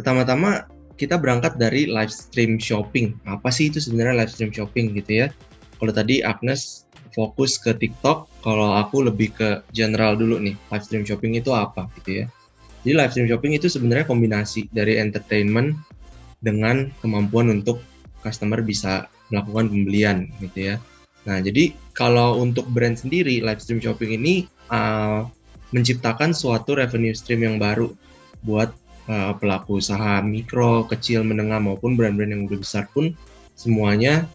Pertama-tama kita berangkat dari live stream shopping. Apa sih itu sebenarnya live stream shopping gitu ya? Kalau tadi Agnes fokus ke TikTok, kalau aku lebih ke general dulu nih. Live stream shopping itu apa gitu ya? Jadi live stream shopping itu sebenarnya kombinasi dari entertainment dengan kemampuan untuk customer bisa melakukan pembelian gitu ya. Nah, jadi kalau untuk brand sendiri, live stream shopping ini menciptakan suatu revenue stream yang baru buat pelaku usaha mikro, kecil, menengah maupun brand-brand yang udah besar pun semuanya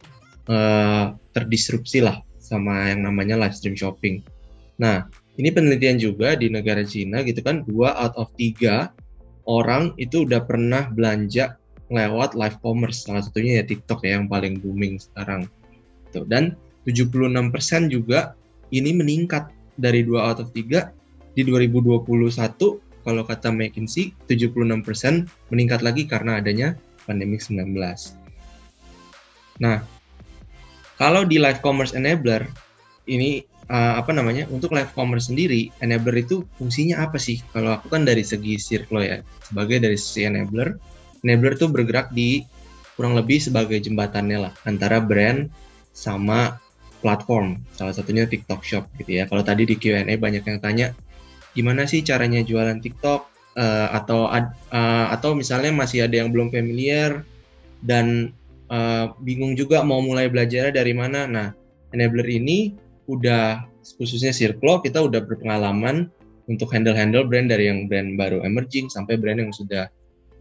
terdisrupsi lah sama yang namanya live stream shopping. Nah, ini penelitian juga di negara Cina gitu kan, 2 out of 3 orang itu udah pernah belanja lewat live commerce, salah satunya ya TikTok ya yang paling booming sekarang. Dan 76% juga ini meningkat dari 2 out of 3 di 2021 kalau kata McKinsey 76% meningkat lagi karena adanya pandemi 19. Nah, kalau di live commerce enabler ini untuk live commerce sendiri, enabler itu fungsinya apa sih? Kalau aku kan dari segi Circlo ya, sebagai dari sisi enabler tuh bergerak di kurang lebih sebagai jembatannya lah antara brand sama platform, salah satunya TikTok Shop gitu ya. Kalau tadi di Q&A banyak yang tanya, gimana sih caranya jualan TikTok? Atau misalnya masih ada yang belum familiar dan bingung juga mau mulai belajar dari mana. Nah, enabler ini udah khususnya Circlo, kita udah berpengalaman untuk handle brand dari yang brand baru emerging sampai brand yang sudah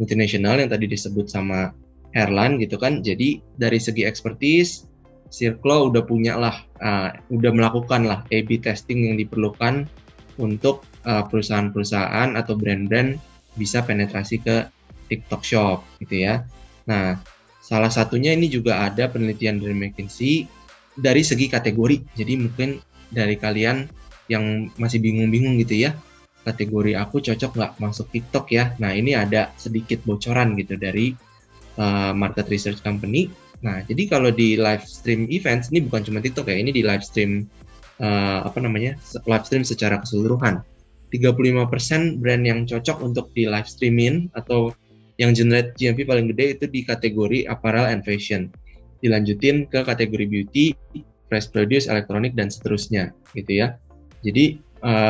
multinasional yang tadi disebut sama Herlan gitu kan. Jadi dari segi expertise, Circlo udah punya lah, udah melakukan lah A/B testing yang diperlukan untuk perusahaan-perusahaan atau brand-brand bisa penetrasi ke TikTok Shop gitu ya. Nah, salah satunya ini juga ada penelitian dari McKinsey dari segi kategori. Jadi mungkin dari kalian yang masih bingung-bingung gitu ya, kategori aku cocok nggak masuk TikTok ya. Nah, ini ada sedikit bocoran gitu dari market research company. Nah, jadi kalau di live stream events, ini bukan cuma TikTok ya, ini di live stream live stream secara keseluruhan. 35% brand yang cocok untuk di live streaming atau yang generate GMV paling gede itu di kategori apparel and fashion. Dilanjutin ke kategori beauty, fresh produce, elektronik, dan seterusnya gitu ya. Jadi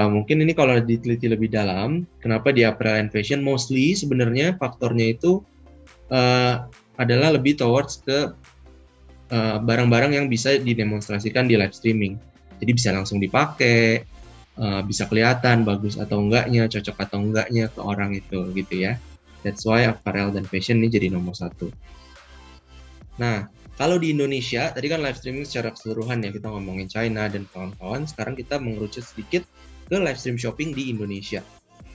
mungkin ini kalau diteliti lebih dalam, kenapa di apparel and fashion mostly sebenarnya faktornya itu adalah lebih towards ke barang-barang yang bisa didemonstrasikan di live streaming. Jadi bisa langsung dipakai, bisa kelihatan bagus atau enggaknya, cocok atau enggaknya ke orang itu gitu ya. That's why apparel dan fashion ini jadi nomor 1. Nah, kalau di Indonesia, tadi kan live streaming secara keseluruhan ya, kita ngomongin China dan kawan-kawan, sekarang kita mengerucut sedikit ke live stream shopping di Indonesia.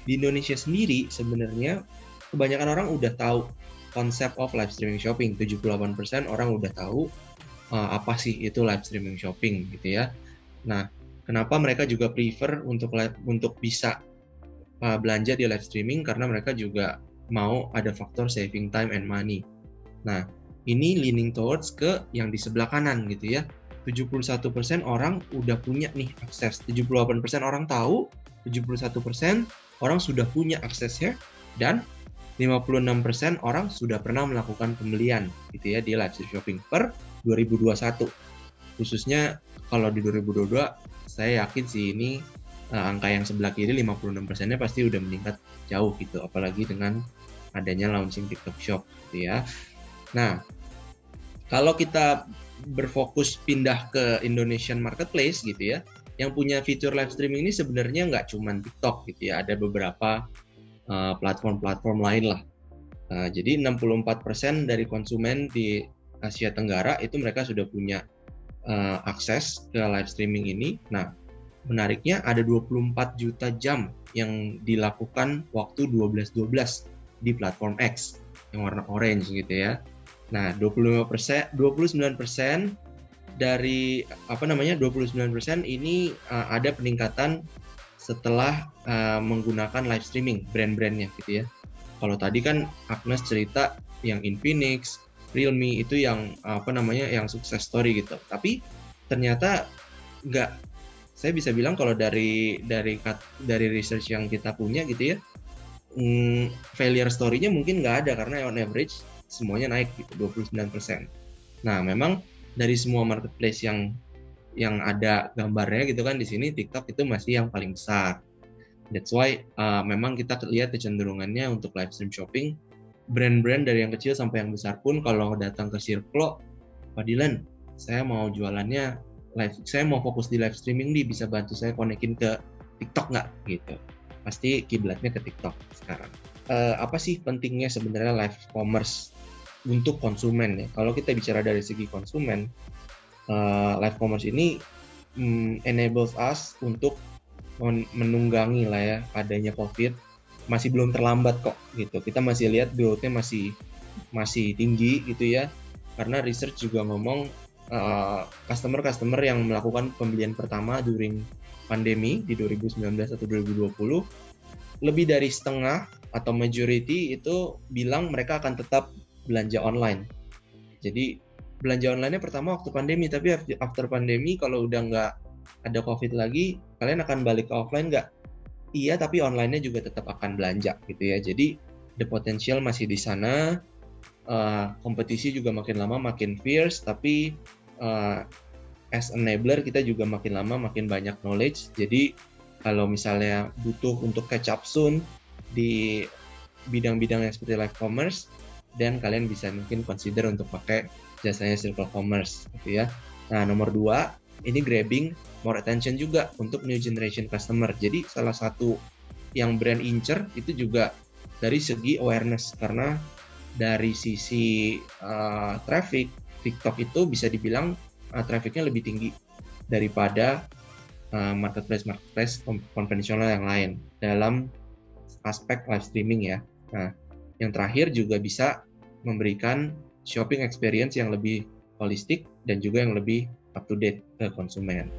Di Indonesia sendiri sebenarnya kebanyakan orang udah tahu konsep of live streaming shopping. 78% orang udah tahu apa sih itu live streaming shopping gitu ya. Nah, kenapa mereka juga prefer untuk bisa belanja di live streaming, karena mereka juga mau ada faktor saving time and money. Nah, ini leaning towards ke yang di sebelah kanan gitu ya. 71% orang udah punya nih akses, 78% orang tahu, 71% orang sudah punya aksesnya, dan 56% orang sudah pernah melakukan pembelian gitu ya di live stream shopping per 2021. Khususnya kalau di 2022 saya yakin sih ini angka yang sebelah kiri 56%-nya pasti udah meningkat jauh gitu, apalagi dengan adanya launching TikTok Shop gitu ya. Nah, kalau kita berfokus pindah ke Indonesian marketplace gitu ya, yang punya fitur live streaming ini sebenarnya nggak cuma TikTok gitu ya, ada beberapa platform-platform lain lah. Jadi 64% dari konsumen di Asia Tenggara itu mereka sudah punya akses ke live streaming ini. Nah, menariknya ada 24 juta jam yang dilakukan waktu 12-12 di platform X yang warna orange gitu ya. Nah, 29% dari 29% ini ada peningkatan setelah menggunakan live streaming brand-brandnya gitu ya. Kalau tadi kan Agnes cerita yang Infinix, Realme itu yang yang sukses story gitu. Tapi ternyata saya bisa bilang kalau dari research yang kita punya gitu ya, failure story-nya mungkin nggak ada karena on average semuanya naik gitu 29%. Nah, memang dari semua marketplace yang ada gambarnya gitu kan di sini TikTok itu masih yang paling besar. That's why memang kita lihat kecenderungannya untuk live stream shopping, brand-brand dari yang kecil sampai yang besar pun kalau datang ke Circlo, Pak Dilan, saya mau jualannya live, saya mau fokus di live streaming nih, bisa bantu saya konekin ke TikTok nggak gitu. Pasti kiblatnya ke TikTok sekarang. Apa sih pentingnya sebenarnya live commerce untuk konsumen ya? Kalau kita bicara dari segi konsumen, live commerce ini enables us untuk menunggangi lah ya adanya COVID. Masih belum terlambat kok gitu. Kita masih lihat growth-nya masih tinggi gitu ya. Karena research juga ngomong customer yang melakukan pembelian pertama during pandemi di 2019 atau 2020, lebih dari setengah atau majority itu bilang mereka akan tetap belanja online. Jadi belanja online-nya pertama waktu pandemi, tapi after pandemi kalau udah nggak ada COVID lagi, kalian akan balik ke offline nggak? Iya, tapi online-nya juga tetap akan belanja gitu ya. Jadi the potential masih di sana, kompetisi juga makin lama makin fierce, tapi as enabler kita juga makin lama makin banyak knowledge. Jadi kalau misalnya butuh untuk catch up soon di bidang-bidang yang seperti live commerce, dan kalian bisa mungkin consider untuk pakai jasanya Circle Commerce gitu ya. Nah, nomor 2, ini grabbing more attention juga untuk new generation customer. Jadi salah satu yang brand incer itu juga dari segi awareness, karena dari sisi traffic, TikTok itu bisa dibilang trafficnya lebih tinggi daripada marketplace konvensional yang lain dalam aspek live streaming ya. Nah, yang terakhir juga bisa memberikan shopping experience yang lebih holistik dan juga yang lebih up to date ke konsumen.